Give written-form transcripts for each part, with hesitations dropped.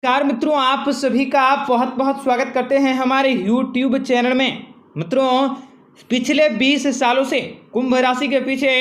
नमस्कार मित्रों, आप सभी का बहुत बहुत स्वागत करते हैं हमारे YouTube चैनल में। मित्रों, पिछले 20 सालों से कुंभ राशि के पीछे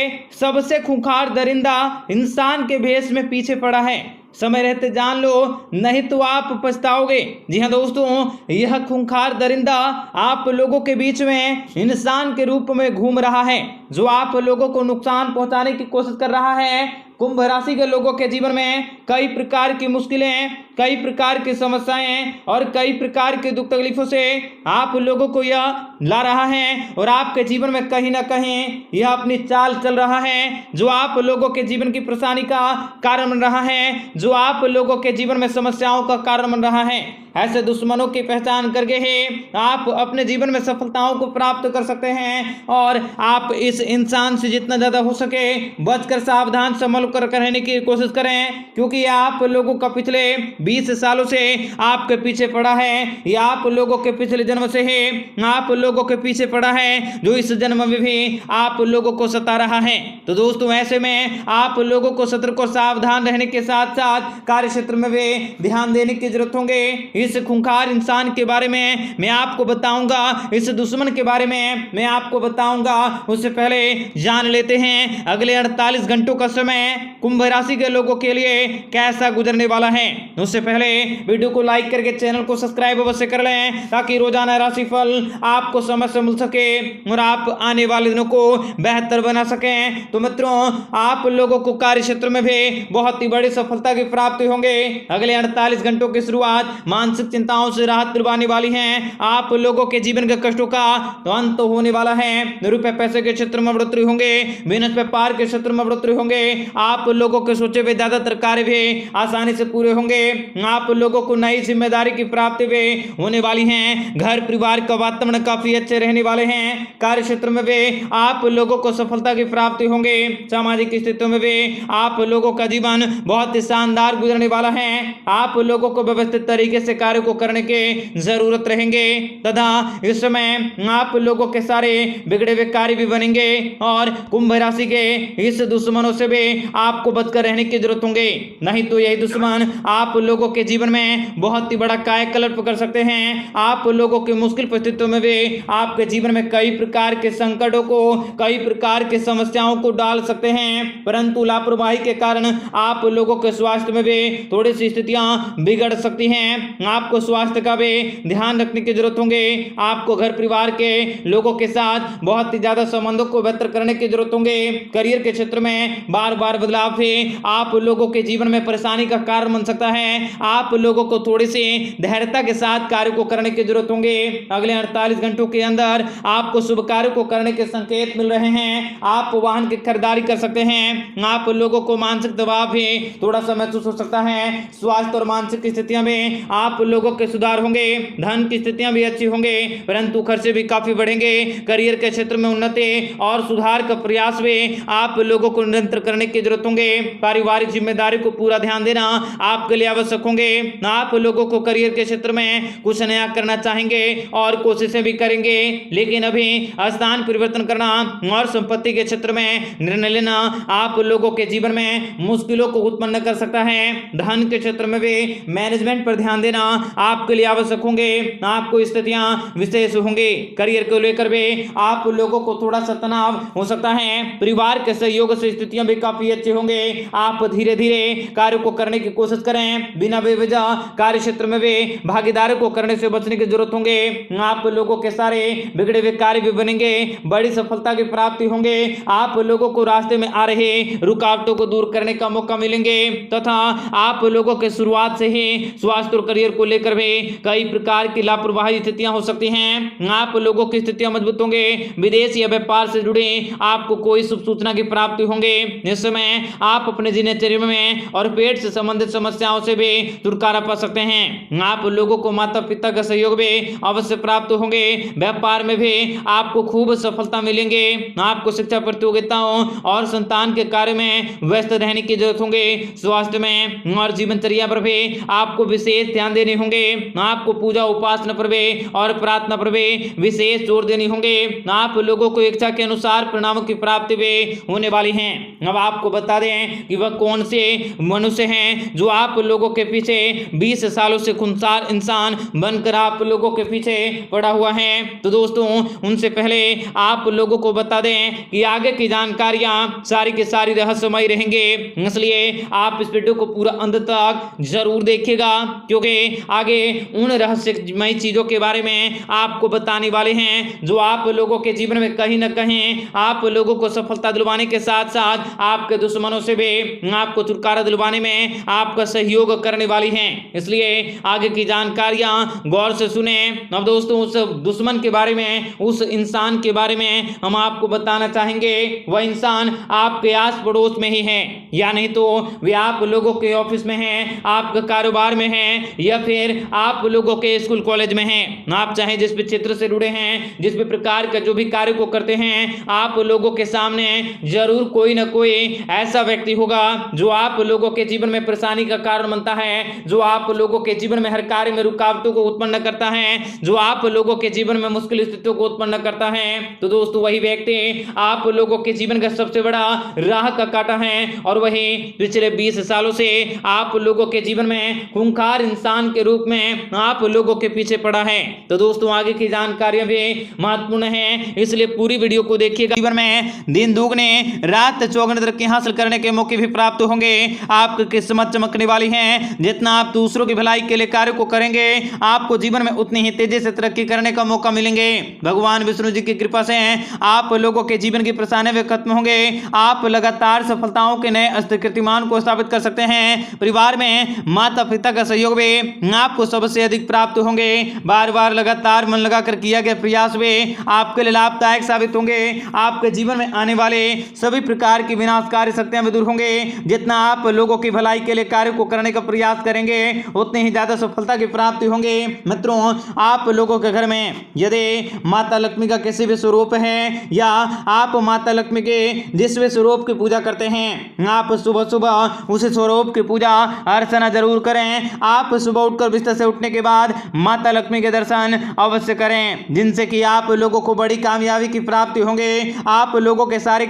सबसे खूंखार दरिंदा इंसान के भेष में पीछे पड़ा है। समय रहते जान लो, नहीं तो आप पछताओगे। जी हाँ दोस्तों, यह खूंखार दरिंदा आप लोगों के बीच में इंसान के रूप में घूम रहा है, जो आप लोगों को नुकसान पहुंचाने की कोशिश कर रहा है। कुंभ राशि के लोगों के जीवन में कई प्रकार की मुश्किलें, कई प्रकार की समस्याएं और कई प्रकार के दुख तकलीफों से आप लोगों को यह ला रहा है और आपके जीवन में कहीं ना कहीं यह अपनी चाल चल रहा है, जो आप लोगों के जीवन की परेशानी का कारण बन रहा है, जो आप लोगों के जीवन में समस्याओं का कारण बन रहा है। ऐसे दुश्मनों की पहचान करके ही आप अपने जीवन में सफलताओं को प्राप्त कर सकते हैं और आप इस इंसान से जितना ज्यादा हो सके बचकर सावधान संभल कर रहने की कोशिश करें, क्योंकि आप लोगों का पिछले 20 सालों से आपके पीछे पड़ा है। या आप लोगों के पिछले जन्म से ही आप लोगों के पीछे पड़ा है, जो इस जन्म में भी आप लोगों को सता रहा है। तो दोस्तों, ऐसे में आप लोगों को सतर्क और सावधान रहने के साथ साथ कार्य क्षेत्र में भी ध्यान देने की जरूरत होंगे। इस खूंखार इंसान के बारे में मैं आपको बताऊंगा, इस दुश्मन के बारे में मैं आपको बताऊंगा। उससे पहले जान लेते हैं अगले 48 घंटों का समय कुंभ राशि के लोगों के लिए कैसा गुजरने वाला है। उससे पहले वीडियो को लाइक करके चैनल को सब्सक्राइब अवश्य कर लें, ताकि रोजाना राशिफल आपको समय से मिल सके और आप आने वाले दिनों को बेहतर बना सकें। तो मित्रों, आप लोगों को कार्य क्षेत्र में भी बहुत ही बड़ी सफलता की प्राप्ति होंगे। अगले 48 घंटों की शुरुआत मानसिक चिंताओं से राहत दिलवाने वाली है। आप लोगों के जीवन के कष्टों का तो अंत होने वाला है। रुपए पैसे के क्षेत्र में बढ़ोतरी होंगे, बिजनेस व्यापार के क्षेत्र में बढ़ोतरी होंगे। आप लोगों के सोचे हुए ज्यादातर कार्य भी आसानी से पूरे होंगे। आप लोगों को नई जिम्मेदारी की प्राप्ति भी होने वाली है। घर परिवार का वातावरण काफी अच्छे रहने वाले हैं। कार्य क्षेत्र में भी आप लोगों को सफलता की प्राप्ति होंगे। सामाजिक स्थितियों में भी आप लोगों का जीवन बहुत ही शानदार गुजरने वाला है। आप लोगों को व्यवस्थित तरीके से कार्य को करने के जरूरत रहेंगे तथा इस समय आप लोगों के सारे बिगड़े हुए कार्य भी बनेंगे और कुंभ राशि के इस दुश्मनों से भी आपको बचकर रहने की जरूरत होंगे, नहीं तो यही दुश्मन आप लोगों के जीवन में बहुत ही बड़ा कायाकल्प कर सकते हैं। आप लोगों की मुश्किल परिस्थितियों में भी आपके जीवन में कई प्रकार के संकटों को, कई प्रकार की समस्याओं को डाल सकते हैं, परंतु लापरवाही के कारण आप लोगों के स्वास्थ्य में भी थोड़ी सी स्थितियां बिगड़ सकती हैं। आपको स्वास्थ्य का भी ध्यान रखने की जरूरत होंगे। आपको घर परिवार के लोगों के साथ बहुत ही ज्यादा संबंधों को बेहतर करने की जरूरत होंगे। करियर के क्षेत्र में बार बार बदलाव भी आप लोगों के जीवन में परेशानी का कारण बन सकता है। आप लोगों को थोड़ी सी धैर्यता के साथ कार्य को करने की जरूरत होंगे। अगले 48 घंटों के अंदर आपको शुभ कार्य को करने के संकेत मिल रहे हैं। आप वाहन की खरीदारी कर सकते हैं। आप लोगों को मानसिक दबाव भी थोड़ा सा महसूस हो सकता है। स्वास्थ्य और मानसिक स्थितियां में आप लोगों के सुधार होंगे। धन की स्थितियां भी अच्छी होंगे, परंतु खर्चे भी काफी बढ़ेंगे। करियर के क्षेत्र में उन्नति और सुधार का प्रयास भी आप लोगों को निरंतर करने की जरूरत होंगे। पारिवारिक जिम्मेदारी को पूरा ध्यान देना आपके लिए आवश्यक होंगे। आप लोगों को करियर के क्षेत्र में कुछ नया करना चाहेंगे और कोशिशें भी करेंगे, लेकिन अभी स्थान परिवर्तन करना और संपत्ति के क्षेत्र में निर्णय लेना आप लोगों के जीवन में मुश्किलों को उत्पन्न कर सकता है। धन के क्षेत्र में भी मैनेजमेंट पर ध्यान देना आपके लिए आवश्यक होंगे। आपको स्थितियां विशेष होंगे। करियर को लेकर भी आप लोगों को थोड़ा सा तनाव हो सकता है। परिवार के सहयोग से स्थितियां भी काफी अच्छे होंगे। आप धीरे धीरे कार्य को करने की कोशिश करें। बिना बेवजह कार्य क्षेत्र में भी भागीदारी को करने से बचने की जरूरत होंगे। आप लोगों के सारे बिगड़े हुए कार्य भी बनेंगे। बड़ी सफलता की प्राप्ति होंगे। आप लोगों को रास्ते में आ रहे रुकावटों को दूर करने का मौका मिलेंगे तथा आप लोगों के शुरुआत से ही स्वास्थ्य और करियर को लेकर भी कई प्रकार की लापरवाही स्थितियां हो सकती हैं। आप लोगों की स्थितियां मजबूत होंगे। विदेश या व्यापार से जुड़े आपको कोई शुभ सूचना की प्राप्ति होंगे। इस समय आप अपने दिनचर्या में और पेट से संबंधित समस्याओं से भी छुटकारा पा सकते हैं। आप लोगों को माता पिता का सहयोग भी अवश्य प्राप्त होंगे। व्यापार में भी आपको खूब सफलता मिलेंगे। आपको शिक्षा प्रतियोगिताओं और संतान के कार्य में व्यस्त रहने की जरूरत होंगे। स्वास्थ्य में और जीवनचर्या पर भी आपको विशेष ध्यान देने देने होंगे। आपको पूजा उपासना पर और प्रार्थना पर विशेष जोर देनी होंगे। आप लोगों को इच्छा के अनुसार परिणामों की प्राप्ति भी होने वाली है। अब आपको बता दें कि वह कौन से मनुष्य हैं जो आप लोगों के पीछे 20 सालों से खूंखार इंसान बनकर आप लोगों के पीछे पड़ा हुआ है। तो दोस्तों, उनसे पहले आप लोगों को बता दें कि आगे की जानकारियां सारी की सारी रहस्यमय रहेंगे, इसलिए आप इस वीडियो को पूरा अंत तक जरूर देखिएगा, क्योंकि आगे उन रहस्यमय चीजों के बारे में आपको बताने वाले हैं जो आप लोगों के जीवन में कहीं ना कहीं आप लोगों को सफलता दिलवाने के साथ साथ आपके दुश्मनों से भी आपको छुटकारा दिलवाने में आपका सहयोग करने वाली हैं। इसलिए आगे की जानकारियां गौर से सुने। अब दोस्तों, उस दुश्मन के बारे में, उस इंसान के बारे में हम आपको बताना चाहेंगे। वह इंसान आपके आस पड़ोस में ही है, या नहीं तो वे आप लोगों के ऑफिस में है, आपके कारोबार में है, या फिर आप लोगों के स्कूल कॉलेज में है। आप चाहे जिस भी क्षेत्र से जुड़े हैं, जिस भी प्रकार का जो भी कार्य को करते हैं, आप लोगों के सामने जरूर कोई ना कोई ऐसा व्यक्ति होगा जो आप लोगों के जीवन में परेशानी का कारण बनता है, जो आप लोगों के जीवन में हर कार्य में रुकावटों को उत्पन्न करता है, जो आप लोगों के जीवन में मुश्किल स्थितियों को उत्पन्न करता है। तो दोस्तों, वही व्यक्ति आप लोगों के जीवन का सबसे बड़ा राह का कांटा है, और वही पिछले 20 सालों से आप लोगों के जीवन में खूंखार इंसान के रूप में आप लोगों के पीछे पड़ा है। तो दोस्तों, आगे की जानकारियां भी महत्वपूर्ण है, इसलिए पूरी वीडियो को देखिएगा। जीवन में दिन दुगने रात चौगुने तरक्की हासिल करने के मौके भी प्राप्त होंगे। आपकी किस्मत चमकने वाली है। जितना आप दूसरों की भलाई के लिए कार्य को करेंगे, आपको जीवन में उतनी ही तेजी से तरक्की करने का मौका मिलेंगे। भगवान विष्णु जी की कृपा से आप लोगों के जीवन की परेशानियां भी खत्म होंगे। आप लगातार सफलताओं के नए कीर्तिमान को स्थापित कर सकते हैं। परिवार में माता पिता का सहयोग भी आपको सबसे अधिक प्राप्त होंगे। बार बार लगातार मन लगाकर किया गया प्रयास भी आपके लिए लाभदायक साबित होंगे। आपके जीवन में आने वाले सभी प्रकार की विनाशकारी शक्तियां भी दूर होंगे। जितना आप लोगों की भलाई के लिए कार्य को करने का प्रयास करेंगे, उतनी ही ज्यादा सफलता की प्राप्ति होंगे। मित्रों, आप लोगों के घर में यदि माता लक्ष्मी का किसी भी स्वरूप है, या आप माता लक्ष्मी के जिस भी स्वरूप की पूजा करते हैं, आप सुबह सुबह उस स्वरूप की पूजा अर्चना जरूर करें। आप सुबह उठकर बिस्तर से उठने के बाद माता लक्ष्मी के दर्शन अवश्य करें, जिनसे कि आप लोगों को बड़ी कामयाबी की प्राप्ति होंगे। आप लोगों के सारे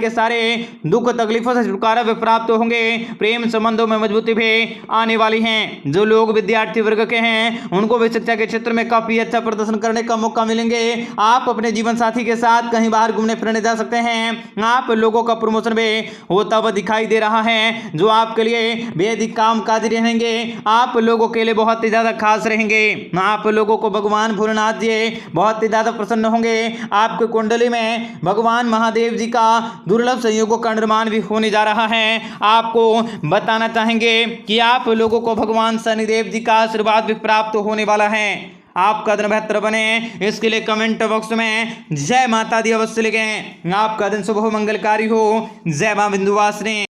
दुख तकलीफों से छुटकारा भी प्राप्त होंगे। प्रेम संबंधों में मजबूती भी आने वाली है। जो लोग विद्यार्थी वर्ग के हैं, उनको भी शिक्षा के क्षेत्र में काफी अच्छा प्रदर्शन करने का मौका मिलेंगे। आप अपने जीवन साथी के साथ कहीं बाहर घूमने फिरने जा सकते हैं। आप लोगों का प्रमोशन भी होता हुआ दिखाई दे रहा है, जो आपके लिए बेहद ही कामकाजी रहेंगे। आप लोगों के लिए बहुत ही ज्यादा खास रहेंगे। आप लोगों को भगवान भोलेनाथ जी बहुत ही ज्यादा प्रसन्न होंगे। आपके कुंडली में भगवान महादेव जी का दुर्लभ संयोगों का निर्माण भी होने जा रहा है। आपको बताना चाहेंगे कि आप लोगों को भगवान शनिदेव जी का आशीर्वाद भी प्राप्त होने वाला है। आपका दिन बेहतर बने, इसके लिए कमेंट बॉक्स में जय माता दी अवश्य लिखें। आपका दिन शुभ हो, मंगलकारी हो। जय मां विंध्यवासिनी।